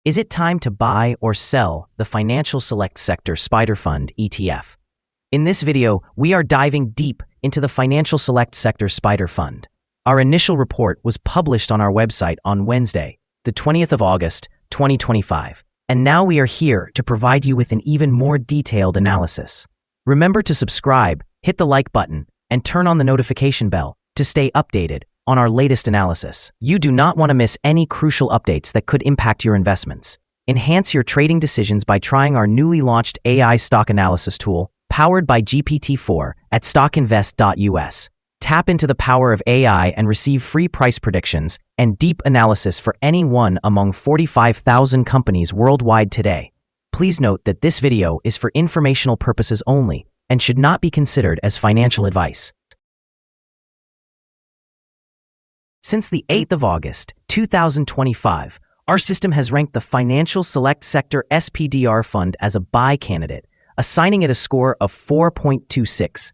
Is it time to buy or sell the Financial Select Sector SPDR Fund ETF? In this video, we are diving deep into the Financial Select Sector SPDR Fund. Our initial report was published on our website on Wednesday, the 20th of August, 2025. And now we are here to provide you with an even more detailed analysis. Remember to subscribe, hit the like button, and turn on the notification bell to stay updated on our latest analysis. You do not want to miss any crucial updates that could impact your investments. Enhance your trading decisions by trying our newly launched AI stock analysis tool, powered by GPT-4 at StockInvest.us. Tap into the power of AI and receive free price predictions and deep analysis for any one among 45,000 companies worldwide today. Please note that this video is for informational purposes only and should not be considered as financial advice. Since the 8th of August, 2025, our system has ranked the Financial Select Sector SPDR Fund as a buy candidate, assigning it a score of 4.26.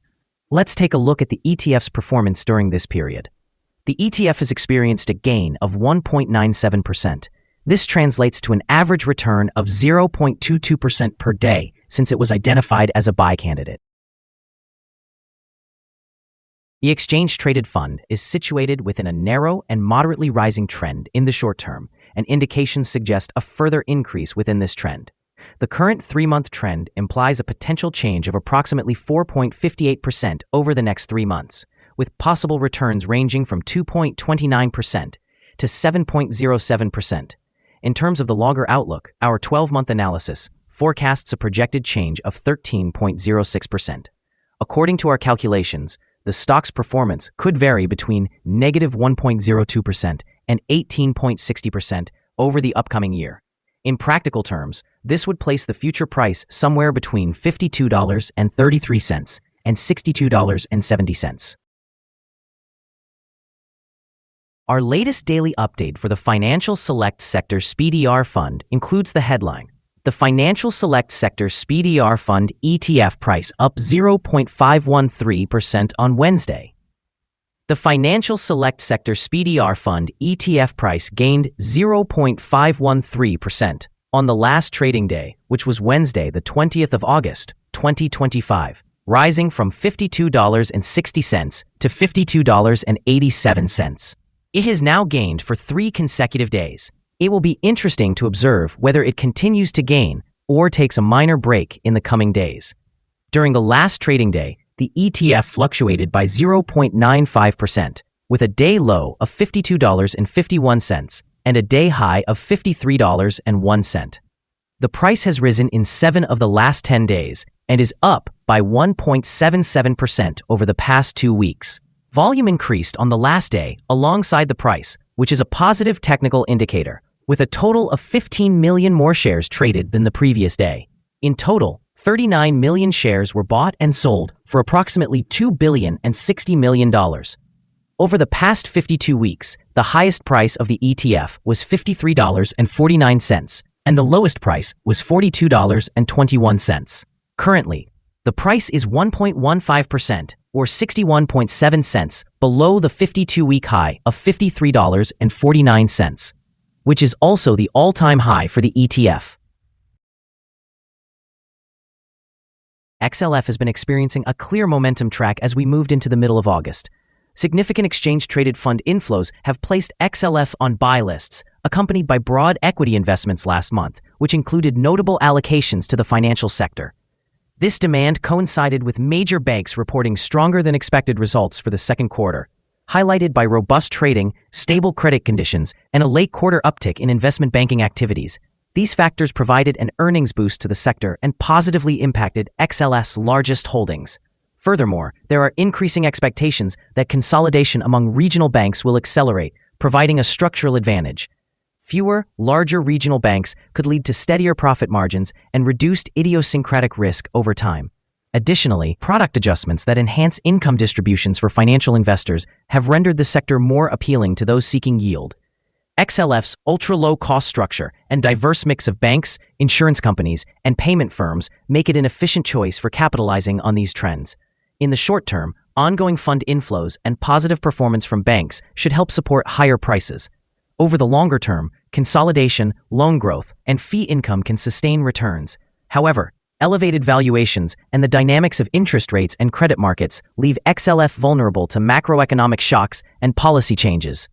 Let's take a look at the ETF's performance during this period. The ETF has experienced a gain of 1.97%. This translates to an average return of 0.22% per day since it was identified as a buy candidate. The exchange-traded fund is situated within a narrow and moderately rising trend in the short term, and indications suggest a further increase within this trend. The current 3-month trend implies a potential change of approximately 4.58% over the next 3 months, with possible returns ranging from 2.29% to 7.07%. In terms of the longer outlook, our 12-month analysis forecasts a projected change of 13.06%. According to our calculations, the stock's performance could vary between negative 1.02% and 18.60% over the upcoming year. In practical terms, this would place the future price somewhere between $52.33 and $62.70. Our latest daily update for the Financial Select Sector SPDR Fund includes the headline: The Financial Select Sector SPDR Fund ETF price up 0.513% on Wednesday. The Financial Select Sector SPDR Fund ETF price gained 0.513% on the last trading day, which was Wednesday, the 20th of August, 2025, rising from $52.60 to $52.87. It has now gained for 3 consecutive days. It will be interesting to observe whether it continues to gain or takes a minor break in the coming days. During the last trading day, the ETF fluctuated by 0.95%, with a day low of $52.51 and a day high of $53.01. The price has risen in 7 of the last 10 days and is up by 1.77% over the past 2 weeks. Volume increased on the last day alongside the price, which is a positive technical indicator, with a total of 15 million more shares traded than the previous day. In total, 39 million shares were bought and sold for approximately $2.06 billion. Over the past 52 weeks, the highest price of the ETF was $53.49, and the lowest price was $42.21. Currently, the price is 1.15%, or 61.7 cents, below the 52-week high of $53.49, which is also the all-time high for the ETF. XLF has been experiencing a clear momentum track as we moved into the middle of August. Significant exchange-traded fund inflows have placed XLF on buy lists, accompanied by broad equity investments last month, which included notable allocations to the financial sector. This demand coincided with major banks reporting stronger than expected results for the second quarter, highlighted by robust trading, stable credit conditions, and a late quarter uptick in investment banking activities. These factors provided an earnings boost to the sector and positively impacted XLF's largest holdings. Furthermore, there are increasing expectations that consolidation among regional banks will accelerate, providing a structural advantage. Fewer, larger regional banks could lead to steadier profit margins and reduced idiosyncratic risk over time. Additionally, product adjustments that enhance income distributions for financial investors have rendered the sector more appealing to those seeking yield. XLF's ultra-low cost structure and diverse mix of banks, insurance companies, and payment firms make it an efficient choice for capitalizing on these trends. In the short term, ongoing fund inflows and positive performance from banks should help support higher prices. Over the longer term, consolidation, loan growth, and fee income can sustain returns. However, elevated valuations and the dynamics of interest rates and credit markets leave XLF vulnerable to macroeconomic shocks and policy changes.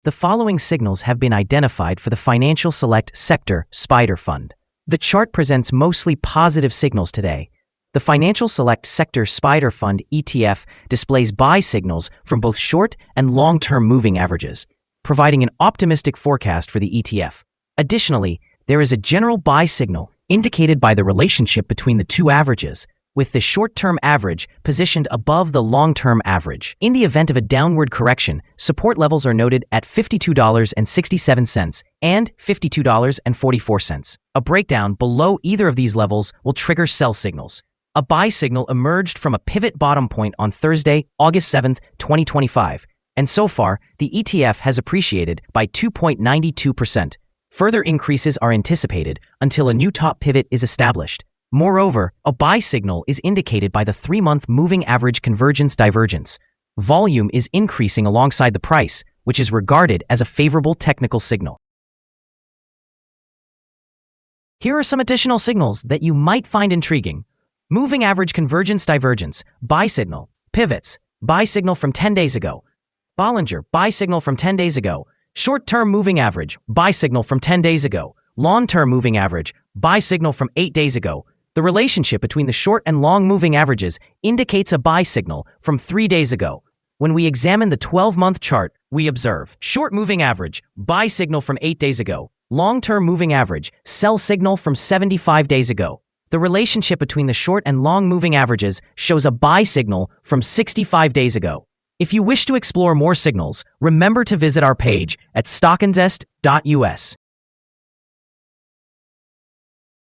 The following signals have been identified for the Financial Select Sector SPDR Fund. The chart presents mostly positive signals today. The Financial Select Sector SPDR Fund ETF displays buy signals from both short and long-term moving averages, providing an optimistic forecast for the ETF. Additionally, there is a general buy signal indicated by the relationship between the two averages, with the short-term average positioned above the long-term average. In the event of a downward correction, support levels are noted at $52.67 and $52.44. A breakdown below either of these levels will trigger sell signals. A buy signal emerged from a pivot bottom point on Thursday, August 7, 2025, and so far, the ETF has appreciated by 2.92%. Further increases are anticipated until a new top pivot is established. Moreover, a buy signal is indicated by the 3-month moving average convergence divergence. Volume is increasing alongside the price, which is regarded as a favorable technical signal. Here are some additional signals that you might find intriguing. Moving average convergence divergence, buy signal, pivots, buy signal from 10 days ago. Bollinger, buy signal from 10 days ago. Short-term moving average, buy signal from 10 days ago. Long-term moving average, buy signal from 8 days ago. The relationship between the short and long moving averages indicates a buy signal from 3 days ago. When we examine the 12-month chart, we observe short moving average, buy signal from 8 days ago. Long-term moving average, sell signal from 75 days ago. The relationship between the short and long moving averages shows a buy signal from 65 days ago. If you wish to explore more signals, remember to visit our page at StockInvest.us.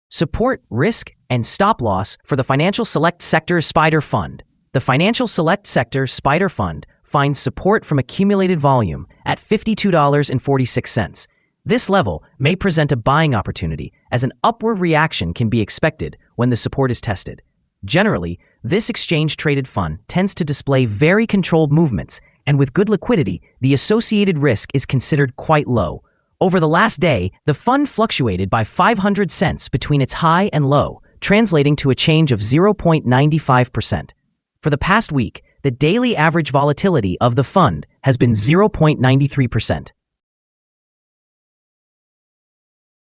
Support, risk, and stop loss for the Financial Select Sector SPDR Fund. The Financial Select Sector SPDR Fund finds support from accumulated volume at $52.46. This level may present a buying opportunity, as an upward reaction can be expected when the support is tested. Generally, this exchange-traded fund tends to display very controlled movements, and with good liquidity, the associated risk is considered quite low. Over the last day, the fund fluctuated by 500 cents between its high and low, translating to a change of 0.95%. For the past week, the daily average volatility of the fund has been 0.93%.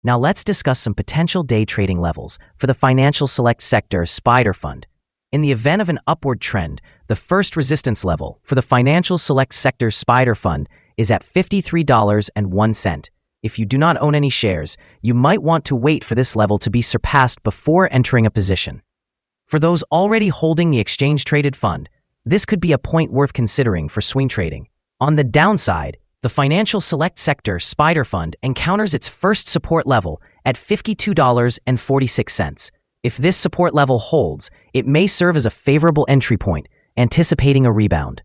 Now let's discuss some potential day trading levels for the Financial Select Sector SPDR Fund. In the event of an upward trend, the first resistance level for the Financial Select Sector SPDR Fund is at $53.01. If you do not own any shares, you might want to wait for this level to be surpassed before entering a position. For those already holding the exchange-traded fund, this could be a point worth considering for swing trading. On the downside, the Financial Select Sector SPDR Fund encounters its first support level at $52.46. If this support level holds, it may serve as a favorable entry point, anticipating a rebound.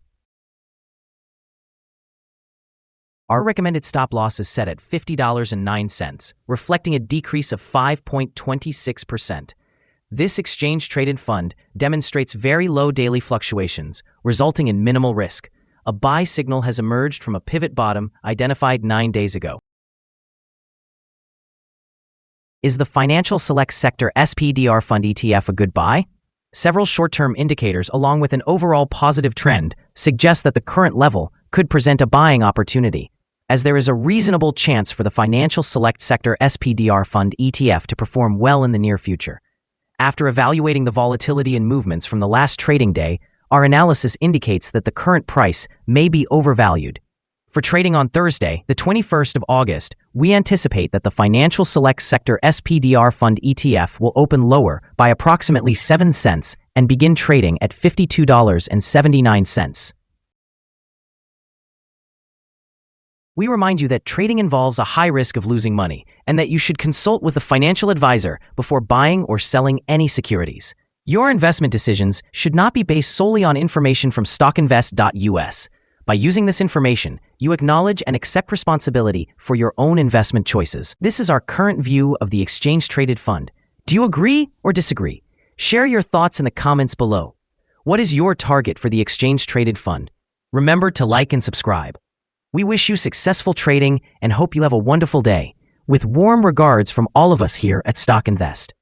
Our recommended stop loss is set at $50.09, reflecting a decrease of 5.26%. This exchange-traded fund demonstrates very low daily fluctuations, resulting in minimal risk. A buy signal has emerged from a pivot bottom identified 9 days ago. Is the Financial Select Sector SPDR Fund ETF a good buy? Several short-term indicators, along with an overall positive trend, suggest that the current level could present a buying opportunity, as there is a reasonable chance for the Financial Select Sector SPDR Fund ETF to perform well in the near future. After evaluating the volatility and movements from the last trading day, our analysis indicates that the current price may be overvalued. For trading on Thursday, the 21st of August, we anticipate that the Financial Select Sector SPDR Fund ETF will open lower by approximately 7 cents and begin trading at $52.79. We remind you that trading involves a high risk of losing money and that you should consult with a financial advisor before buying or selling any securities. Your investment decisions should not be based solely on information from StockInvest.us. By using this information, you acknowledge and accept responsibility for your own investment choices. This is our current view of the exchange-traded fund. Do you agree or disagree? Share your thoughts in the comments below. What is your target for the exchange-traded fund? Remember to like and subscribe. We wish you successful trading and hope you have a wonderful day. With warm regards from all of us here at Stock Invest.